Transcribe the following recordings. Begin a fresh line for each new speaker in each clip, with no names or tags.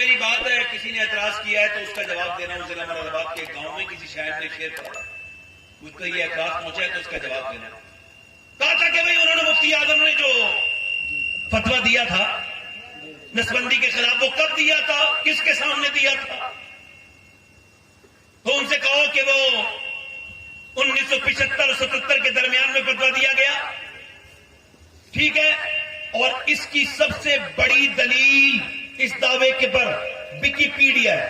میری بات ہے، کسی نے اعتراض کیا ہے تو اس کا جواب دینا ہوں. ضلع مراد آباد کے گاؤں میں کسی شاعر نے شعر پڑھا، مجھ کو یہ اعتراض پہنچا ہے تو اس کا جواب دینا. کہا تھا کہ بھئی انہوں نے مفتی اعظم نے جو فتویٰ دیا تھا نسبندی کے خلاف، وہ کب دیا تھا، کس کے سامنے دیا تھا؟ تو ان سے کہو کہ وہ 1975 اور 77 کے درمیان میں فتویٰ دیا گیا. ٹھیک ہے. اور اس کی سب سے بڑی دلیل اس دعوے کے پر وکیپیڈیا ہے.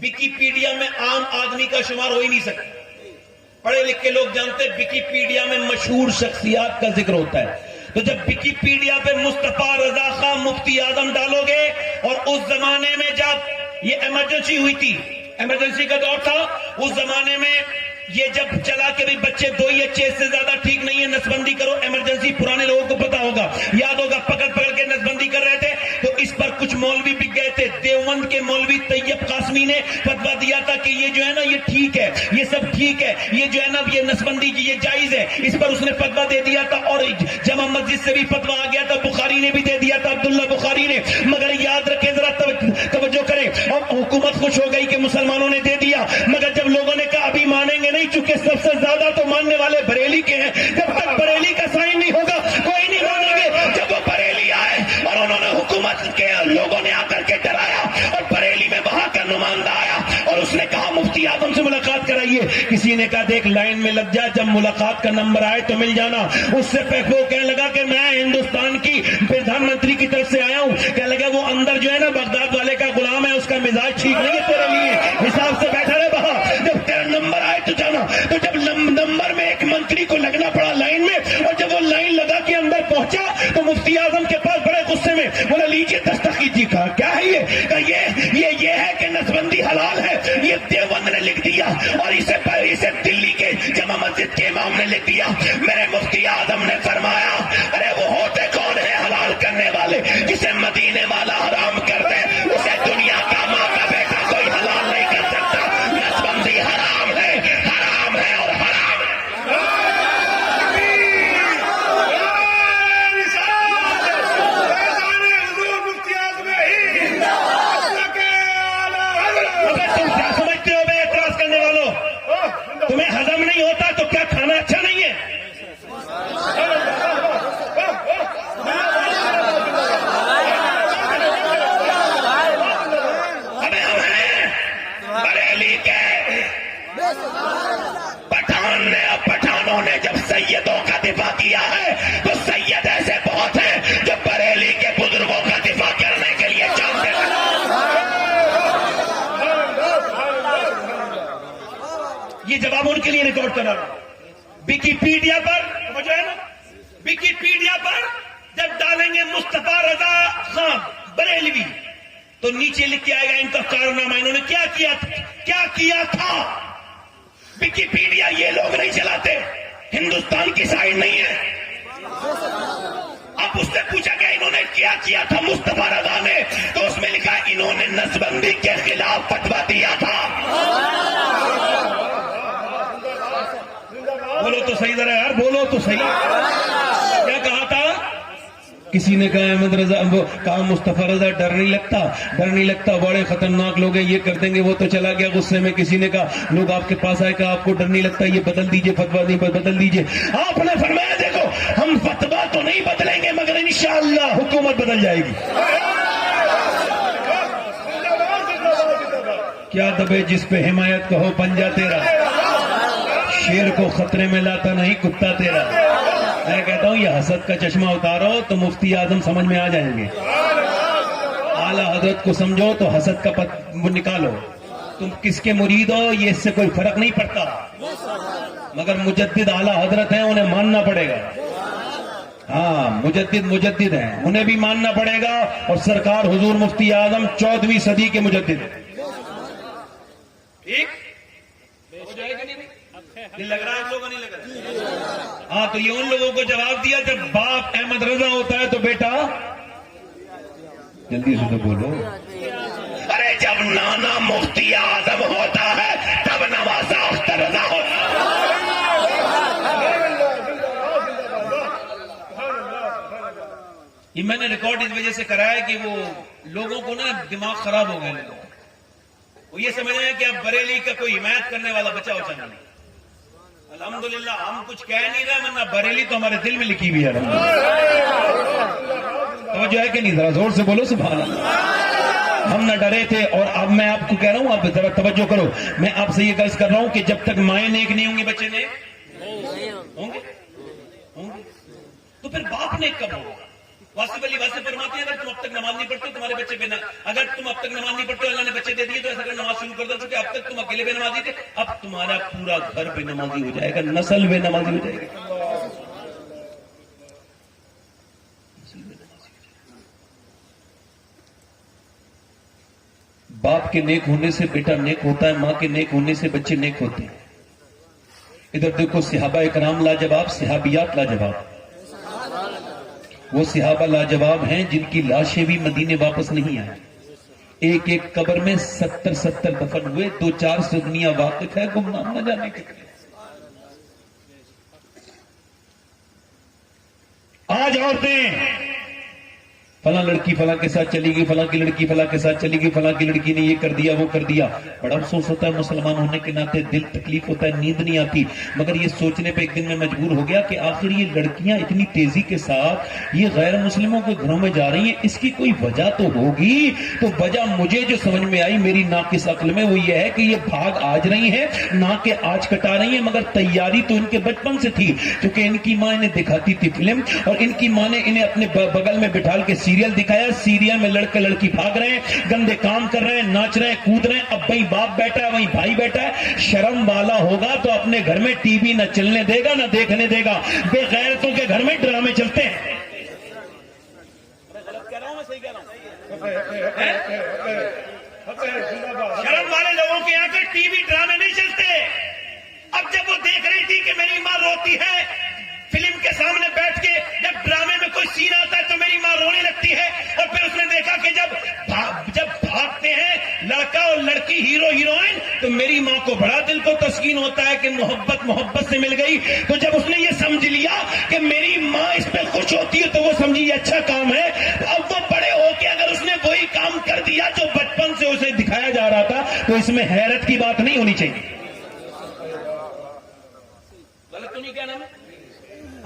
وکیپیڈیا میں عام آدمی کا شمار ہو ہی نہیں سکتا. پڑھے لکھے لوگ جانتے ہیں وکیپیڈیا میں مشہور شخصیات کا ذکر ہوتا ہے. تو جب وکیپیڈیا پہ مصطفیٰ رضا خان مفتی اعظم ڈالو گے، اور اس زمانے میں جب یہ ایمرجنسی ہوئی تھی، ایمرجنسی کا دور تھا، اس زمانے میں یہ جب چلا کہ بھی بچے 2 یا 6 سے زیادہ ٹھیک نہیں ہے، نسبندی کرو. ایمرجنسی پرانے لوگوں کو پتا ہوگا، یاد ہوگا، پکڑ کے نسبندی کر رہے تھے. تو اس پر کچھ مولوی بک گئے تھے. دیوبند کے مولوی طیب قاسمی نے فتویٰ دیا تھا کہ یہ جو ہے نا یہ ٹھیک ہے، یہ سب ٹھیک ہے، یہ جو ہے نا یہ نسبندی کی یہ جائز ہے. اس پر اس نے فتویٰ دے دیا تھا. اور جامع مسجد سے بھی فتویٰ آ گیا تھا، بخاری نے بھی دے دیا تھا، عبداللہ بخاری نے. مگر یاد رکھیں، ذرا توجہ کریں. اور حکومت خوش ہو گئی کہ مسلمانوں نے دے دیا. مگر جب لوگوں نے کہا ابھی مانیں گے نہیں، چونکہ سب سے زیادہ تو ماننے والے بریلی کے ہیں، جب تک بریلی کا سائن نہیں ہوگا کوئی نہیں مانیں گے. جب وہ بریلی آئے اور انہوں نے حکومت کے لوگوں نے آ کر کے ڈرایا، اور بریلی میں وہاں کا نمائندہ آیا اور اس نے کہا مفتی اعظم سے ملاقات کرائیے. کسی نے کہا دیکھ لائن میں لگ جا، جب ملاقات کا نمبر آئے تو مل جانا. اس سے وہ کہنے لگا کہ میں ہندوستان کی پردھان منتری کی طرف سے آیا ہوں. کہنے لگا وہ اندر جو ہے نا بغداد والے کا غلام ہے، اس کا مزاج ٹھیک نہیں ہے تیرے لیے، حساب سے بیٹھا رہے باہر. جب تیرا نمبر آئے تو جانا. تو جب نمبر میں ایک منتری کو لگنا پڑا لائن میں، اور جب وہ لائن لگا کے اندر پہنچا تو مفتی اعظم کے پاس بڑے غصے میں بولا لیجیے دستخط جی. کہا کیا ہے یہ ہے کہ نسبندی حلال ہے. یہ دیوبند نے لکھ دیا اور اسے دلی کے جامع مسجد کے امام نے لکھ دیا. میرے مفتی اعظم نے فرمایا ارے وہ ہوتے کون ہے حلال کرنے والے؟ جسے مدینے والا حرام کر دے اسے دنیا کا ماں کا بیٹا کوئی حلال نہیں کر سکتا. نسبندی حرام ہے، حرام ہے اور حرام ہے. تم کیا سمجھتے ہو بے اعتراض کرنے والوں؟ تمہیں ہضم نہیں ہوتا تو کیا کھانا اچھا نہیں ہے؟ ابھی ہم ہیں بریلی کے پٹھانوں نے جب سیدوں کا دفاع کیا ہے تو سید ایسے بہت ہیں جو بریلی کے بزرگوں کا دفاع کرنے کے لیے جان دے. یہ جواب ان کے لیے ریکارڈ کرنا. وکیپیڈیا پر مجھے نا وکیپیڈیا پر جب ڈالیں گے مصطفیٰ رضا خان بریلوی تو نیچے لکھ کے آئے گا ان کا کارنامہ، انہوں نے کیا کیا تھا. وکیپیڈیا یہ لوگ نہیں چلاتے، ہندوستان کی سائٹ نہیں ہے. اب اس سے پوچھا گیا انہوں نے کیا تھا مصطفیٰ رضا نے، تو اس میں لکھا انہوں نے نسبندی کے خلاف فتویٰ دیا تھا. بولو تو صحیح ذرا یار، بولو تو صحیح. کیا کہا تھا؟ کسی نے کہا احمد رضا، کہا مصطفیٰ رضا ڈر نہیں لگتا، بڑے خطرناک لوگ ہیں، یہ کر دیں گے. وہ تو چلا گیا غصے میں. کسی نے کہا لوگ آپ کے پاس آئے، کہا آپ کو ڈر نہیں لگتا، یہ بدل دیجئے فتویٰ، نہیں بدل دیجئے. آپ نے فرمایا دیکھو ہم فتویٰ تو نہیں بدلیں گے مگر انشاءاللہ حکومت بدل جائے گی. کیا دبے جس پہ حمایت کہو پنجہ تیرا، شیر کو خطرے میں لاتا نہیں کتا تیرا. میں کہتا ہوں یہ حسد کا چشمہ اتارو تو مفتی اعظم سمجھ میں آ جائیں گے. اعلیٰ حضرت کو سمجھو تو حسد کا نکالو. تم کس کے مرید ہو یہ اس سے کوئی فرق نہیں پڑتا، مگر مجدد اعلیٰ حضرت ہیں، انہیں ماننا پڑے گا. ہاں مجدد ہیں، انہیں بھی ماننا پڑے گا. اور سرکار حضور مفتی اعظم 14ویں صدی کے مجدد ہیں. ٹھیک ہو جائے گا؟ نہیں لگ رہا ہے آپ لوگوں نہیں لگ رہا. ہاں تو یہ ان لوگوں کو جواب دیا جب باپ احمد رضا ہوتا ہے تو بیٹا جلدی سے تو بولو. ارے جب نانا مفتی اعظم ہوتا ہے تب نوازا اختر رضا ہوتا ہے. یہ میں نے ریکارڈ اس وجہ سے کرایا کہ وہ لوگوں کو نا دماغ خراب ہو گئے، لوگوں وہ یہ سمجھ رہے ہیں کہ اب بریلی کا کوئی حمایت کرنے والا بچا ہو چاہیے. الحمدللہ ہم کچھ کہہ نہیں رہے، ورنہ بریلی تو ہمارے دل میں لکھی ہوئی ہے. توجہ ہے کہ نہیں؟ ذرا زور سے بولو سبحان اللہ. ہم نہ ڈرے تھے. اور اب میں آپ کو کہہ رہا ہوں، آپ ذرا توجہ کرو، میں آپ سے یہ عرض کر رہا ہوں کہ جب تک مائیں نیک نہیں ہوں گی بچے نیک ہوں گے تو پھر باپ نیک کب ہوگا؟ واصف علی واصف فرماتے ہیں اگر تم اب تک نماز نہیں پڑھتے تمہارے بچے بے اگر تم اب تک نماز نہیں پڑھتے اللہ نے بچے دے دیے تو ایسا کر نماز شروع کر دو، چونکہ اب تک تم اکیلے بے نمازی تھے، اب تمہارا پورا گھر بے نمازی ہو جائے گا، نسل بے نمازی ہو جائے گی. باپ کے نیک ہونے سے بیٹا نیک ہوتا ہے، ماں کے نیک ہونے سے بچے نیک ہوتے ہیں. ادھر دیکھو صحابہ اکرام لاجواب، صحابیات لاجواب. وہ صحابہ لاجواب ہیں جن کی لاشیں بھی مدینے واپس نہیں آئیں. ایک ایک قبر میں 70 دفن ہوئے، 2-4 سے دنیا واقف ہے گمنام نہ جانے کے لیے. آج عورتیں فلاں لڑکی فلاں کے ساتھ چلی گئی، فلاں کی لڑکی فلاں کے ساتھ چلی گئی، فلاں کی لڑکی نے یہ کر دیا وہ کر دیا. بڑا افسوس ہوتا ہے مسلمان ہونے کے ناطے، دل تکلیف ہوتا ہے، نیند نہیں آتی. مگر یہ سوچنے پہ ایک دن میں مجبور ہو گیا کہ آخر یہ لڑکیاں اتنی تیزی کے ساتھ یہ غیر مسلموں کے گھروں میں جا رہی ہیں، اس کی کوئی وجہ تو ہوگی. تو وجہ مجھے جو سمجھ میں آئی میری ناقص عقل میں وہ یہ ہے کہ یہ بھاگ آج رہی ہیں، نہ کہ آج کٹا رہی ہیں، مگر تیاری تو ان کے بچپن سے تھی. کیونکہ ان کی ماں انہیں دکھاتی تھی فلم، اور ان کی ماں نے انہیں اپنے بغل میں بٹھال کے سیریل دکھایا. سیریل میں لڑکے لڑکی بھاگ رہے ہیں، گندے کام کر رہے ہیں، ناچ رہے ہیں، کود رہے ہیں. اب وہیں باپ بیٹھا ہے، وہیں بھائی بیٹھا ہے. شرم والا ہوگا تو اپنے گھر میں ٹی وی نہ چلنے دے گا نہ دیکھنے دے گا. بے غیرتوں کے گھر میں ڈرامے چلتے ہیں. شرم والے لوگوں کے یہاں پہ ٹی وی ڈرامے نہیں چلتے. اب جب وہ دیکھ رہی تھی کہ میری ماں روتی ہے فلم کے سامنے بیٹھ کے، جب ڈرامے میں کوئی سین آتا ہے تو میری ماں رونے لگتی ہے. اور پھر اس نے دیکھا کہ جب بھاگتے ہیں لڑکا اور لڑکی ہیرو ہیروئن تو میری ماں کو بڑا دل کو تسکین ہوتا ہے کہ محبت سے مل گئی. تو جب اس نے یہ سمجھ لیا کہ میری ماں اس پہ خوش ہوتی ہے تو وہ سمجھی یہ اچھا کام ہے. اب وہ بڑے ہو کے اگر اس نے وہی کام کر دیا جو بچپن سے اسے دکھایا جا رہا تھا تو اس میں حیرت کی بات نہیں ہونی چاہیے. غلط تو نہیں کہنا میں؟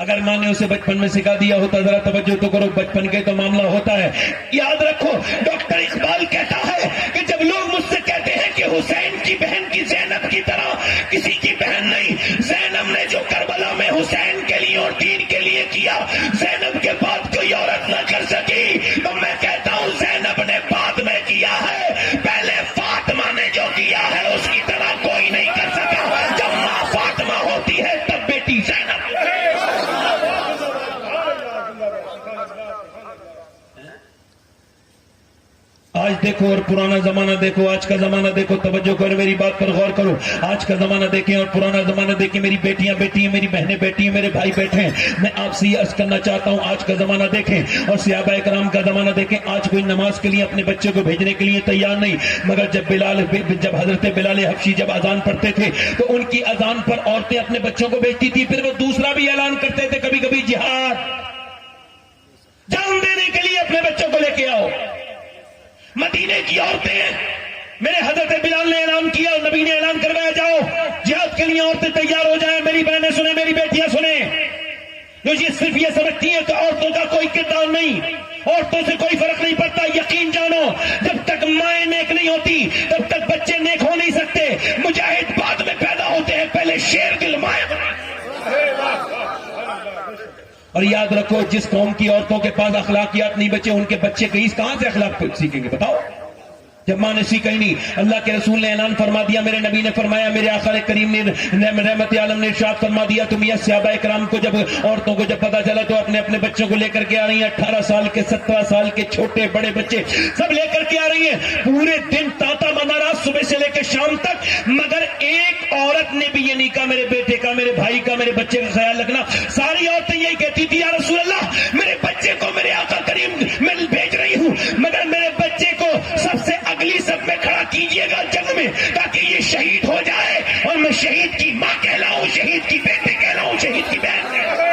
اگر ماں نے اسے بچپن میں سکھا دیا ہوتا، ذرا توجہ تو کرو، بچپن کے تو معاملہ ہوتا ہے. یاد رکھو ڈاکٹر اقبال کہتا ہے کہ جب لوگ مجھ سے کہتے ہیں کہ حسین کی بہن کی زینب کی طرح کسی کی بہن نہیں، زینب نے جو کربلا میں حسین کے لیے اور دین کے لیے کیا زینب کے بعد کوئی عورت نہ کر سکی. تو میں کہتا ہوں زینب نے بعد میں کیا ہے، پہلے فاطمہ نے جو کیا ہے اس کی طرح کوئی نہیں کر سکا. جب ماں فاطمہ ہوتی ہے تب بیٹی زینب. آج دیکھو اور پرانا زمانہ دیکھو، آج کا زمانہ دیکھو، توجہ کرو میری بات پر غور کرو. آج کا زمانہ دیکھیں اور پرانا زمانہ دیکھیں. میری بیٹیاں بیٹھی ہیں، میری بہنیں بیٹھی ہیں، میرے بھائی بیٹھے ہیں. میں آپ سے یہ عرض کرنا چاہتا ہوں آج کا زمانہ دیکھیں اور صحابہ اکرام کا زمانہ دیکھیں. آج کوئی نماز کے لیے اپنے بچے کو بھیجنے کے لیے تیار نہیں، مگر جب حضرت بلال حبشی جب اذان پڑھتے تھے تو ان کی اذان پر عورتیں اپنے بچوں کو بھیجتی تھی. پھر وہ دوسرا بھی اعلان کرتے تھے کبھی کبھی جہاد، جان دینے کے لیے اپنے بچوں کو لے کے آؤ. مدینے کی عورتیں، میرے حضرت بلال نے اعلان کیا اور نبی نے اعلان کروایا جاؤ جہاد کے لیے عورتیں تیار ہو جائیں. میری بہنیں سنیں، میری بیٹیاں سنیں. جو یہ صرف یہ سمجھتی ہیں کہ عورتوں کا کوئی کردار نہیں، عورتوں سے کوئی فرق نہیں پڑتا. یقین جانو جب تک مائیں نیک نہیں ہوتی تب تک بچے نیک ہو نہیں سکتے. مجاہد بعد میں پیدا ہوتے ہیں، پہلے شیر دل مائیں بنائے. اور یاد رکھو جس قوم کی عورتوں کے پاس اخلاقیات نہیں بچے ان کے بچے کہاں سے اخلاق سیکھیں گے بتاؤ؟ جب ماں نے سیکھا ہی نہیں. اللہ کے رسول نے اعلان فرما دیا، میرے نبی نے فرمایا، میرے آقا کریم نے رحمت عالم نے ارشاد فرما دیا. تم یہ صحابہ اکرام کو جب عورتوں کو جب پتا چلا تو اپنے بچوں کو لے کر کے آ رہی ہیں. 18 سال کے 17 سال کے چھوٹے بڑے بچے سب لے کر کے آ رہی ہیں. پورے دن تاتا مانا رات صبح سے لے کے شام تک. مگر ایک عورت نے بھی یہ نہیں کہا میرے بیٹے کا، میرے بھائی کا، میرے بچے کا خیال رکھنا. ساری عورتیں یہی کہتی تھی، یا رسول اللہ میرے بچے کو میرے آقا کریم میں بھیج رہی ہوں، مگر میرے بچے کو سب سے اگلی سب میں کھڑا کیجئے گا جنگ میں تاکہ یہ شہید ہو جائے اور میں شہید کی ماں کہلاؤں، شہید کی بیٹی کہلاؤں، شہید کی بہن کہلاؤں.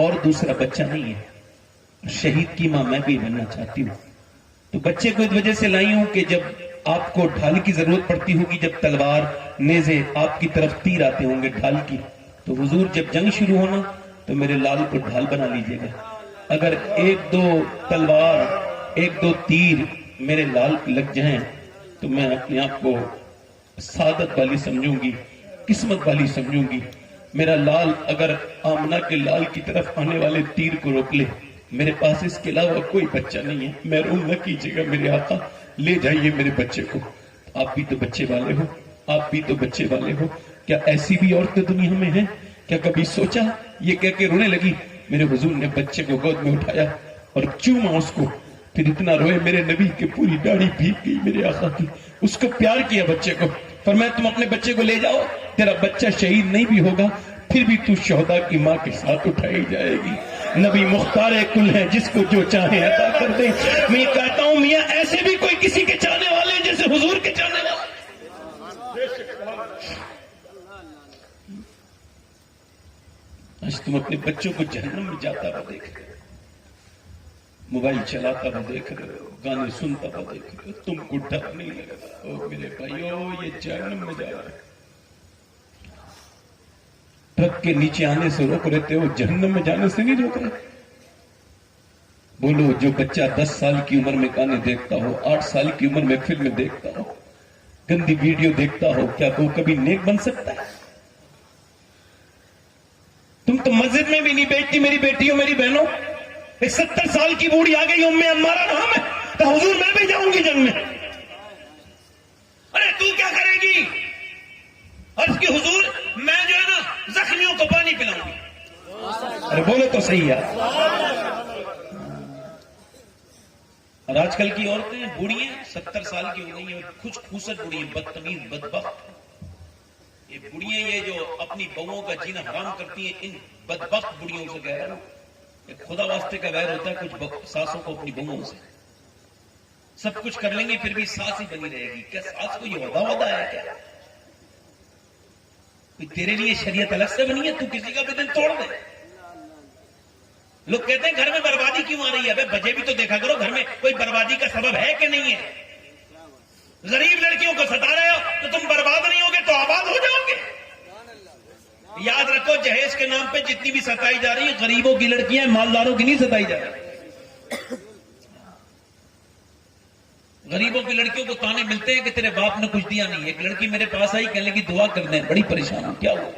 اور دوسرا بچہ نہیں ہے. شہید کی ماں میں بھی بننا چاہتی ہوں. تو بچے کو اس وجہ سے لائی ہوں کہ جب آپ کو ڈھال کی ضرورت پڑتی ہوگی, جب تلوار نیزے آپ کی طرف تیر آتے ہوں گے ڈھال کی, تو حضور جب جنگ شروع ہونا تو میرے لال کو ڈھال بنا لیجئے گا. اگر ایک دو تلوار ایک دو تیر میرے لال پہ لگ جائیں تو میں اپنے آپ کو سعادت والی سمجھوں گی, قسمت والی سمجھوں گی. میرا لال اگر آمنہ کے لال کی طرف آنے والے تیر کو روک لے, میرے پاس اس کے علاوہ کوئی بچہ نہیں ہے. محروم نہ کیجیے گا میرے آقا, لے جائیے میرے بچے کو. آپ بھی تو بچے والے ہو, آپ بھی تو بچے والے ہو. کیا ایسی بھی عورتیں دنیا میں ہیں؟ کیا کبھی سوچا؟ یہ کہہ کے رونے لگی. میرے حضور نے بچے کو گود میں اٹھایا اور چوما اس کو. پھر اتنا روئے میرے نبی کے پوری داڑھی بھیگ گئی میرے آقا کی. اس کو پیار کیا بچے کو. فرمایا تم اپنے بچے کو لے جاؤ, تیرا بچہ شہید نہیں بھی ہوگا پھر بھی تو شہداء کی ماں کے ساتھ اٹھائی جائے گی. نبی مختار کل ہے, جس کو جو چاہے عطا کر دے. میں کہتا ہوں میاں ایسے بھی کوئی کسی کے چاہنے والے ہیں جیسے حضور کے چاہنے والے. آج تم اپنے بچوں کو جہنم میں جاتا ہوا دیکھ رہے ہو, موبائل چلاتا ہوا دیکھ رہے ہو, گانے سنتا ہوا دیکھ رہے ہو. تم کو ڈر نہیں لگتا؟ او میرے بھائیو, یہ جہنم میں جا رہا ہے. ٹرک کے نیچے آنے سے روک رہتے ہو, جہنم میں جانے سے نہیں روک رہے. بولو, جو بچہ 10 سال کی عمر میں گانے دیکھتا ہو, 8 سال کی عمر میں فلم دیکھتا ہو, گندی ویڈیو دیکھتا ہو, کیا وہ کبھی نیک بن سکتا ہے؟ تم تو مسجد میں بھی نہیں بیٹھتی میری بیٹیوں میری بہنوں. ایک 70 سال کی بوڑھی آ گئی, ام عمارہ نام ہے, تو حضور میں بھی جاؤں گی جنگ میں. ارے تو کیا کرے گی؟ عرض کی حضور میں جو ہے نا زخمیوں کو پانی پلاؤں گی. ارے بولو تو صحیح ہے. اور آج کل کی عورتیں بوڑھی ہیں, 70 سال کی ہو گئی ہیں, کچھ خوسٹ بوڑھی ہیں, بدتمیز بدبخت. یہ بڑھیاں یہ جو اپنی بہوؤں کا جینا حرام کرتی ہیں, ان بدبخت بڑھیوں سے کہہ رہا ہوں. خدا واسطے کا ویر ہوتا ہے کچھ ساسوں کو اپنی بہوؤں سے. سب کچھ کر لیں گے پھر بھی ساس ہی بنی رہے گی. کیا ساس کو یہ وعدہ ہے کیا؟ تیرے لیے شریعت الگ سے بنی ہے, تو کسی کا بھی دل توڑ دے. لوگ کہتے ہیں گھر میں بربادی کیوں آ رہی ہے؟ بجے بھی تو دیکھا کرو, گھر میں کوئی بربادی کا سبب ہے کہ نہیں ہے؟ غریب لڑکیوں کو ستا رہے ہو تو تم برباد نہیں ہوگے تو آباد ہو جاؤ گے. یاد رکھو, جہیز کے نام پہ جتنی بھی ستائی جا رہی ہے غریبوں کی لڑکیاں, مالداروں کی نہیں ستائی جا رہی. غریبوں کی لڑکیوں کو تانے ملتے ہیں کہ تیرے باپ نے کچھ دیا نہیں. ایک لڑکی میرے پاس آئی, کہنے لگی دعا کر دیں, بڑی پریشان ہوں. کیا ہوا؟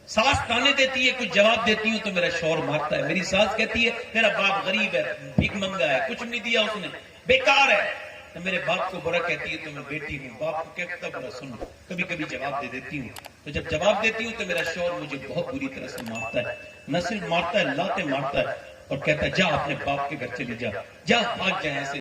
ساس تانے دیتی ہے, کچھ جواب دیتی ہوں تو میرا شوہر مارتا ہے. میری ساس کہتی ہے تیرا باپ غریب ہے, بھیک منگا ہے, کچھ نہیں دیا اس نے, بیکار ہے. تو میرے باپ کو برا کہتی ہے تو میں بیٹی ہوں, باپ کو کہتا برا سن. کبھی کبھی جواب دے دیتی ہوں, تو جب جواب دیتی ہوں تو میرا شوہر مجھے بہت بری طرح سے مارتا ہے. نہ صرف مارتا ہے, لاتے مارتا ہے, اور کہتا ہے جا اپنے باپ کے گھر چلی جا, جا بھاگ جائے ایسے.